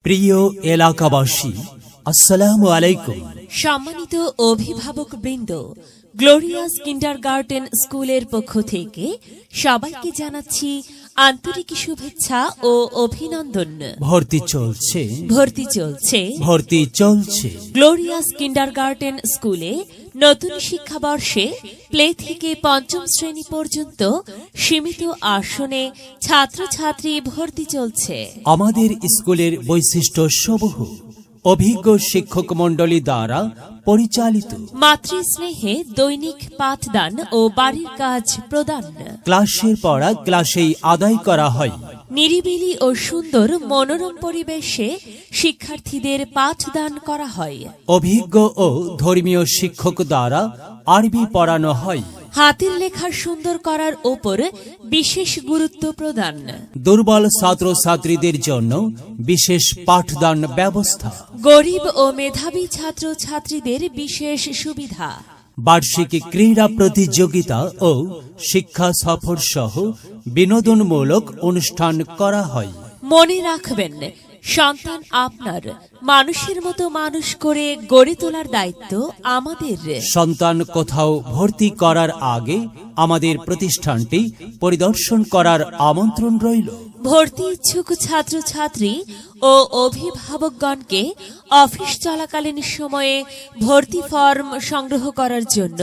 প্রিয় এলাকাবাসী, আসসালামু আলাইকুম। সম্মানিত অভিভাবক বৃন্দ, গ্লোরিয়াস কিন্ডারগার্টেন স্কুলের পক্ষ থেকে সবাইকে জানাচ্ছি আন্তরিক শুভেচ্ছা ও অভিনন্দন। ভর্তি চলছে। গ্লোরিয়াস কিন্ডারগার্টেন স্কুলে নতুন শিক্ষাবর্ষে প্লে থেকে পঞ্চম শ্রেণী পর্যন্ত সীমিত আসনে ছাত্রছাত্রী ভর্তি চলছে। আমাদের স্কুলের বৈশিষ্ট্য সমূহ অভিজ্ঞ শিক্ষক মণ্ডলী দ্বারা পরিচালিত। মাতৃস্নেহে দৈনিক পাঠদান ও বাড়ির কাজ প্রদান। ক্লাসের পড়া ক্লাসেই আদায় করা হয়। নিরিবিলি ও সুন্দর মনোরম পরিবেশে শিক্ষার্থীদের পাঠদান করা হয়। অভিজ্ঞ ও ধর্মীয় শিক্ষক দ্বারা আরবি পড়ানো হয়। হাতের লেখা সুন্দর করার ওপর বিশেষ গুরুত্ব প্রদান। দুর্বল ছাত্রছাত্রীদের জন্য বিশেষ পাঠদান ব্যবস্থা। গরিব ও মেধাবী ছাত্রছাত্রীদের বিশেষ সুবিধা। বার্ষিক ক্রীড়া প্রতিযোগিতা ও শিক্ষা সফর সহ বিনোদনমূলক অনুষ্ঠান করা হয়। মনে রাখবেন, সন্তান আপনার, মানুষের মতো মানুষ করে গড়ে তোলার দায়িত্ব আমাদের। সন্তান কোথাও ভর্তি করার আগে আমাদের প্রতিষ্ঠানটি পরিদর্শন করার আমন্ত্রণ রইল। ভর্তি ইচ্ছুক ছাত্রছাত্রী ও অভিভাবকগণকে অফিস চলাকালীন সময়ে ভর্তি ফর্ম সংগ্রহ করার জন্য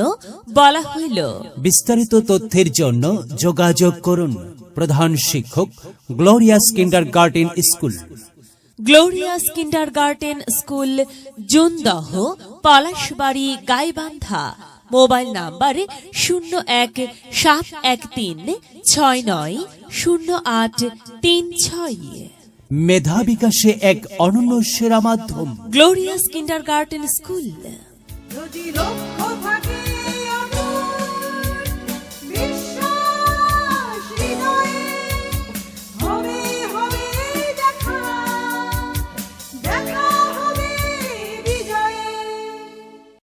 বলা হইল। বিস্তারিত তথ্যের জন্য যোগাযোগ করুন। প্রধান শিক্ষক, glorious kindergarten school. Glorious kindergarten school, Jundaha, Palashbari, Gaibandha. Mobile number 017113690836। মেধা বিকাশে এক অনন্য সেরা মাধ্যম গ্লোরিয়াস কিন্ডারগার্টেন স্কুল।